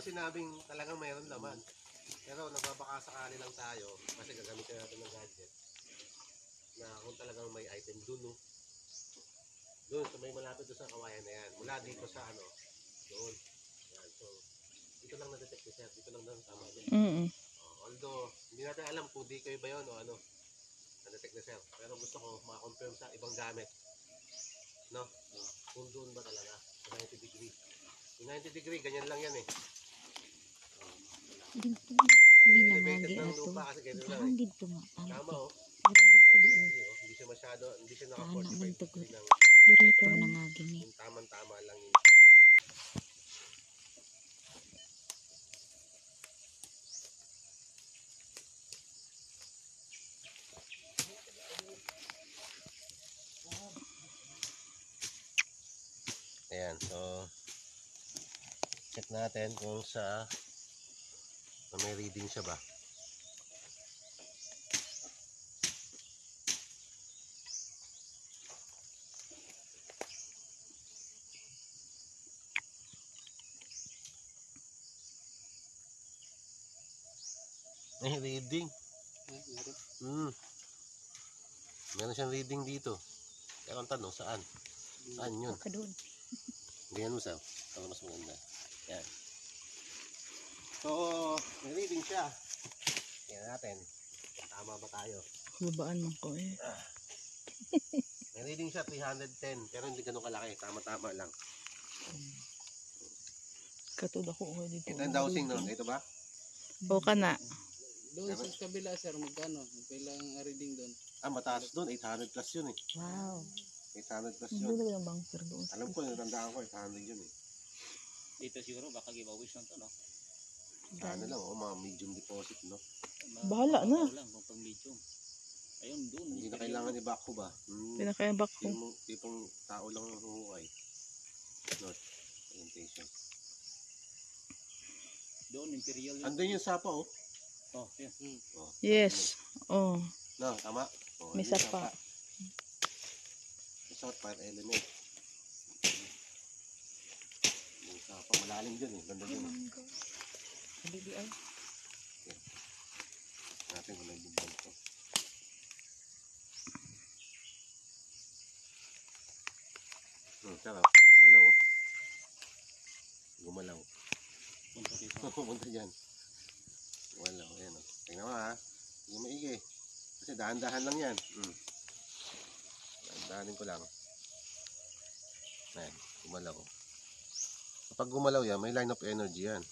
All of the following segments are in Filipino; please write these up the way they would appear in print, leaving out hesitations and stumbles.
ko sinabing talagang mayroon laman. Pero nagbabaka sakali lang tayo kasi gagamitin natin ng gadget na kung talagang may item dun, no? Doon, so may malapit doon sa kawayan na yan. Mula dito sa ano, doon. Yan, so, dito lang na-detect ni sir. Dito lang na tama din. Although, hindi natin alam kung DK ba yun o ano. Na-detect ni sir. Pero gusto ko ma-confirm sa ibang gamit. No? Kung doon ba talaga. Sa 90 degree. Yung 90 degree, ganyan lang yan eh. Dito. Elevated ng lupa kasi ganyan lang eh. Dito nga. Tama oh. Hindi siya masyado, hindi siya naka 45 degree ng Direto na nga gini. yung tamang-tama lang yung ayan, so check natin kung sa may reading siya ba. May reading. Meron siyang reading dito. Pero ang tanong, saan? Saan yun? Baka doon. Ganyan mo, Sal. Para mas maganda. Yan. So, may reading siya. Tingnan natin. Tama ba tayo? Babaan mo ko eh. May reading siya, 310. Pero hindi ganun kalaki. Tama-tama lang. Katod ako dito. Ito yung dowsing, no? Ito ba? O ka na. Doon sa kabila sir, magkano? Kailang reading doon. Ah, mataas doon. 800 plus yun eh. Wow. 800 plus Hindi yun. na yung bunker doon. Alam ko, natandaan ko, 800 yun eh. Dito siguro baka giveaways lang to, no? Ano lang, mga medium deposit, no? Bahala na. Lang kung pang medium. Ayun, doon. Hindi na kailangan i-backho ba? Pinakayabak ko. Tipong tao lang ang huhukay. Not presentation. Doon, imperial yun. Andun yung sapa, oh. Oh, yan. Oh, Yes. Oh. no, tama. Oh, May andun yung sapa. Resort fire element. Yung sapa, malalim dyan eh. Ganda dyan eh. Hindi ay. Natin kung nagbubal ko. Sarap. Gumalaw, oh. Gumalaw. Punta dito. Pupunta dyan. Gumalaw, ayan oh. Tingnan mo ha. Hindi maigi. Kasi dahan-dahan lang yan. Dahan-dahanin ko lang. Ayan, gumalaw. Kapag gumalaw yan, may line of energy yan.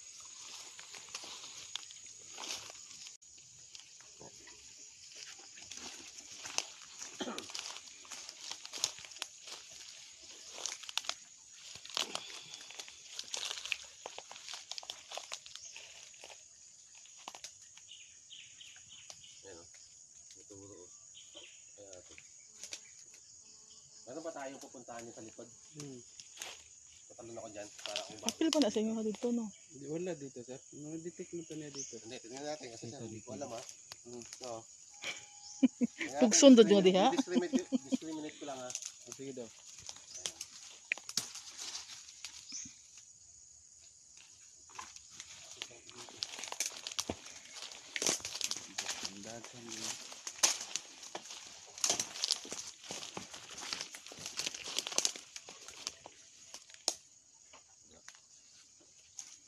Meron ba tayong pupuntahan yung sa likod? Patalon ako dyan para kung bakit. Apil pa na sa inyo dito, no? Wala dito sir. No-detect mo to niya dito. Hindi, tingnan natin kasi hindi ko alam ha. So, Kung sundod nyo diha? discriminate ko lang ha. Sige daw.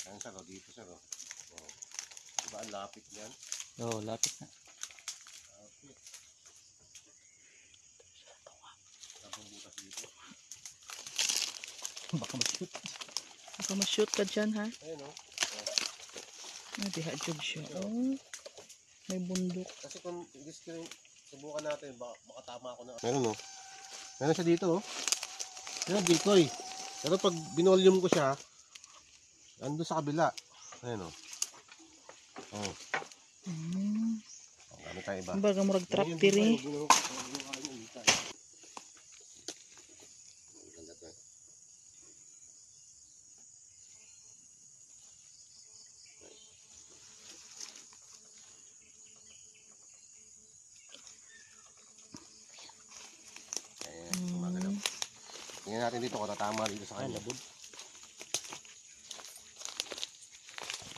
Ayan sir, dito sir. Diba ang lapit yan? Oo, lapit na. Lapit. Tapos bukas dito. Baka ma-shoot. Baka ma-shoot ka dyan, ha? Ayun o. Diha jud siya. Oh. May bundok. Kasi kung subukan natin, baka tama ako na. Meron o. Meron siya dito o. Meron decoy. Pero pag binolium ko siya, ando sa kabila. Ayun o. Oh. Gamit tayo iba. Baga murag tractor eh. Tingnan natin dito kung tatama dito sa kanya.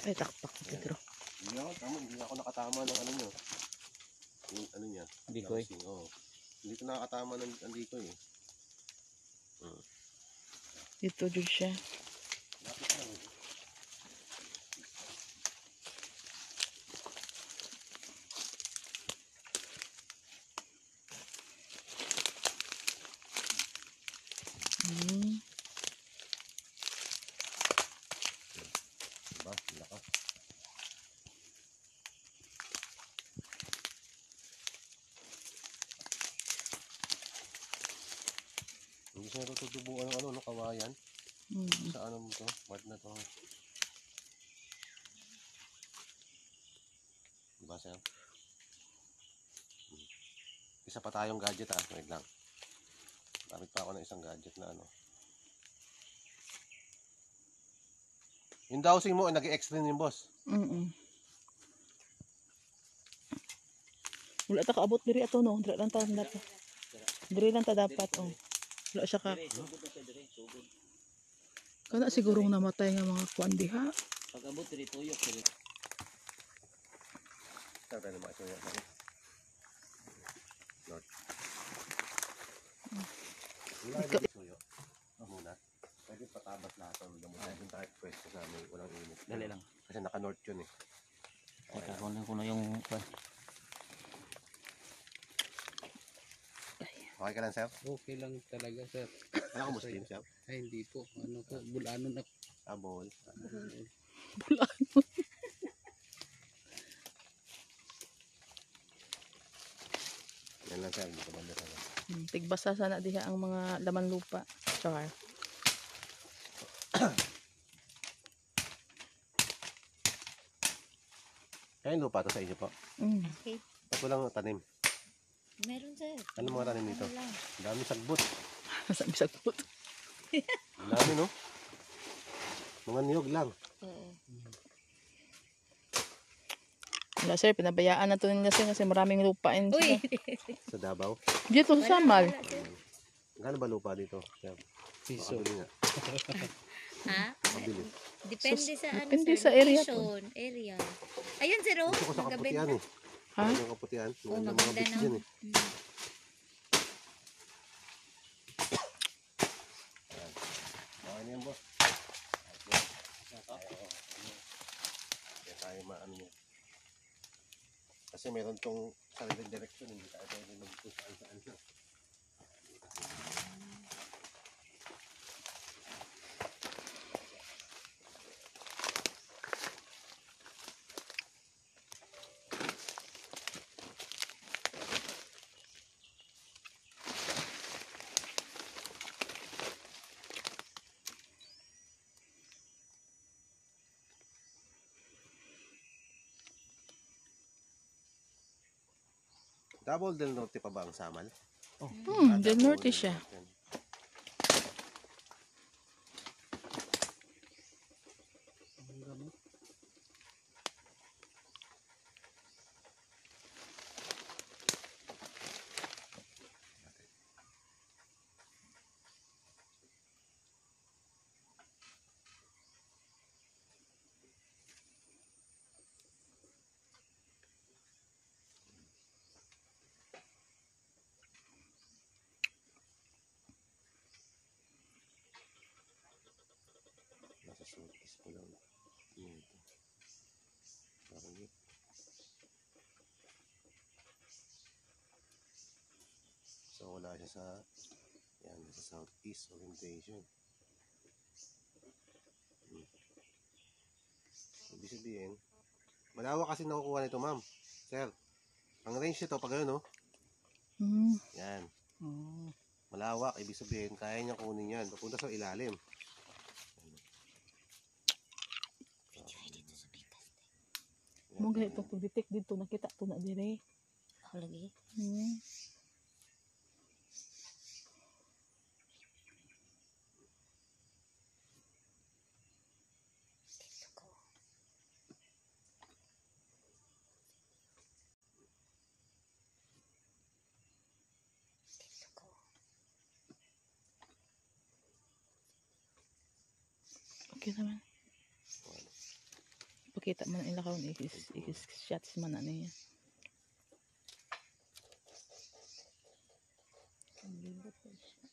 Ay, takpak ko, Pedro. Hindi ako nakatama ng ano nyo. Yung ano niya. Dikoy. Nakasing, oo. Hindi ko nakakatama ng dikoy eh. Dito jud siya. Lapit lang eh. Hmm. Diba? Lakas. Hindi siya tutubuan ng ano, no, kawayan. Hmm. Sa ano mo to? Part na to. Diba siya? Isa pa tayong gadget ah. Wait lang. Gamit pa ako ng isang gadget na ano. Yung dowsing mo, nag-i-extend yung boss. Wala ta kaabot diri ato no, diri lang ta dapat. Diri lang ta dapat oh. Wala siya ka. Kana sigurong namatay nga mga kuan diha. Pag abot diri tuyok diri. Saan tayo naman ito yan? Lord. Wala yung suyo. Muna. Pwede patabas lahat ng damo. Doon tayo pwesto sa may walang init. Dali lang. Kasi naka-north yun eh. Teka, kunin ko na yung Okay ka lang, sir? okay lang talaga, sir. Wala kang Muslim, sir? Ay, hindi po. Ano po, bulanon ako. Abol. Bulan. Yan lang, sir. Dito banda sa Tigbasa sana diha ang mga laman lupa. Char. Kaya yung lupa to sa inyo po? Mm. Okay. Ba't walang tanim? Meron, sir. Ano mga tanim dito? Ano lang. Ang dami sagbot. Sa bisagpot. Ang dami, no? Mga niyog lang. Oo. Wala sir, pinabayaan na to nila sir kasi maraming lupain Uy! sila. Sa Davao. Dito sa Samal. Wala, sir. Gano'n ba lupa dito? Sir? Piso. Makabili nga. Ha? Makabili. Depende sa ano, depende sir. sa area po. Location, area. Ayun, sir, oh. Gusto ko sa kaputian Magabenta. eh. Ha? Yung kaputian. Oo, Maganda mga maganda beach na. dyan eh. Okay na yan, boss. Kaya tayo maano niya. Kasi meron tong sariling direction. Hindi tayo pwede mag-push saan siya. Double del Norte pa ba ang Samal? Del Norte siya. Nasa surface ko lang. Yun ito. Parang yun. So wala siya sa yan, sa southeast orientation. Ibig sabihin, malawak kasi nakukuha nito, ma'am. Sir, ang range nito pag gano'n, no? Hmm. Yan. Malawak, ibig sabihin, kaya niya kunin yan. Papunta sa ilalim. Mo gay to detect dito nakita to na dire. Ako lagi. Hmm. Okay naman. makita man ila karon ikis shots man na niya. Ang libot po siya.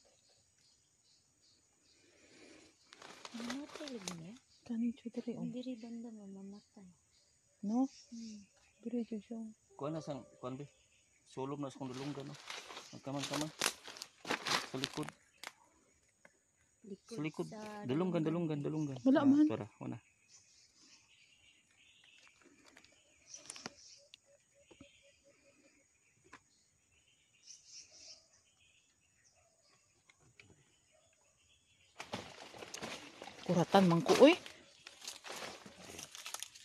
Mamatay lagi niya. Kani chudri on. Hindi rin banda mamamatay. No? Hmm. Dire jud siya. Kuha na sang kuan be. Sulom na sa kong dulunggan no. Magkaman-kaman. Sa likod. Sa likod. Dulunggan. Wala man. Tara, wala. Kuratan man ko oy.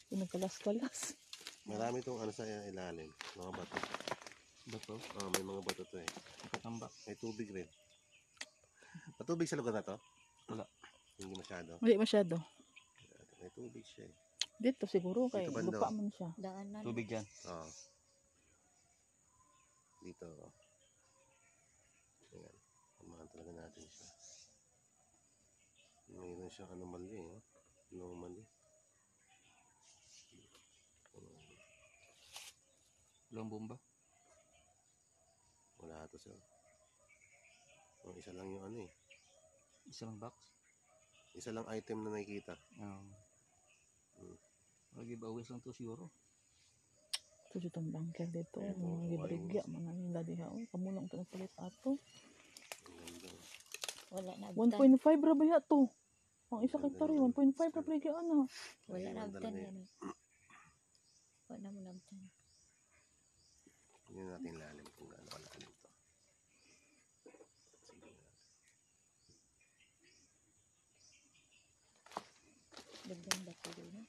Pinagkalas-kalas. Marami itong ano sa ilalim. Mga bato. Bato. May mga bato to eh. Katambak. May tubig rin. Matubig sa lugar na to? Wala. Hindi masyado. Hindi masyado. May tubig siya eh. Dito siguro kay Dito banda. lupa man siya. Daanan. Tubig yan. Oo. Dito. Ayan. Samahan talaga natin siya. Mayroon siyang anomaly eh. Anomaly. Walang bomba. Wala ito sir. Isa lang yung ano eh. Isa lang box. Isa lang item na nakikita. Lagi bawis lang to siguro. Ito siya itong bangker dito. Ito, Mga gibrigya mga nila diha. Uy, kamulong ito nagpalit ato. Ang ganda. Wala na 1.5 ra ba ya to? Ang isa kay tari 1.5 ra brigya ana. Wala Ayun, na talaga abtan yan. yan. Wala mo nabtan. Tingnan natin lalim kung gaano kalalim to. Sige na. Dagdag ba ito doon?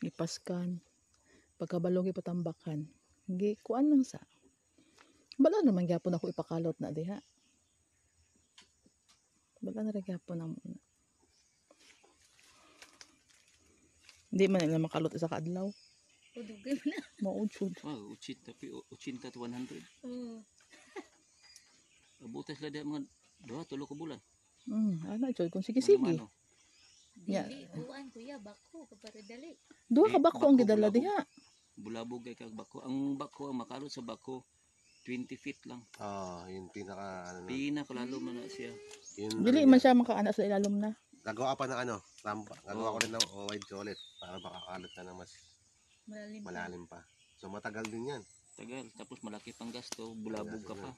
Gipaskan. Pagkabalong ipatambakan. Gi kuan lang sa. Bala naman gyapon ako ipakalot na diha. Bala na ra gyapon ang muna. Hindi man nila makalot sa kaadlaw. Udugay mo na. Maud jud. Wow, 80 to 100. Oo. Abutas lang mga 2-3 ka bulan. Ana jud kung sige sige. Mano-mano. Ya. Dili. Buwan kuya. Bako. Kapara dali. Duha ka bako ang Bako, gidala bulabog. diha. Bulabog kay kag bako. Ang bako, ang makalot sa bako 20 feet lang. Yung pinaka ano na. Pinakalalo man na siya. Yun, Dili man siya makaana sa ilalom na. Gagawa pa ng ano, rampa. Gagawa Oo. ko rin ng wide ulit para makakalat na ng mas Malalim. malalim pa. So matagal din yan. Tagal. Tapos malaki pang gasto. Bulabog ka pa.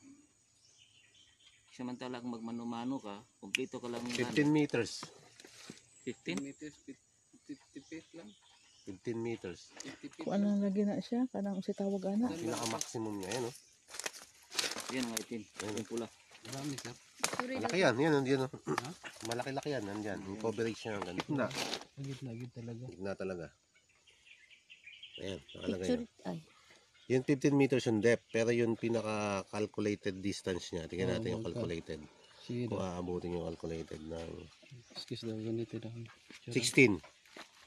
Samantala kung magmano-mano ka, kumpleto ka lang 15 meters. 15? meters, 50 feet lang. 15 meters. 50 feet Kung ano lagi na siya kanang si tawag ana. Pinaka-maximum niya yan, oh. Yan ang itim. Yung pula. Marami sir. Sorry Malaki yan. Yan, nandiyan, oh. Malaki-laki yan. Nandyan. Yung coverage niya hanggang gitna. Agit talaga. Gitna talaga. Ayan, nakalagay Picture. yan. Ay. Yung 15 meters yung depth, pero yung pinaka-calculated distance niya. Tingnan natin yung calculated. Sige Kung aabutin yung calculated ng Excuse daw, ganito daw. 16.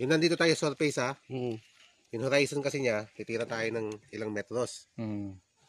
Yung nandito tayo surface ha. Hmm. Yung horizon kasi niya, titira tayo ng ilang metros. Hmm.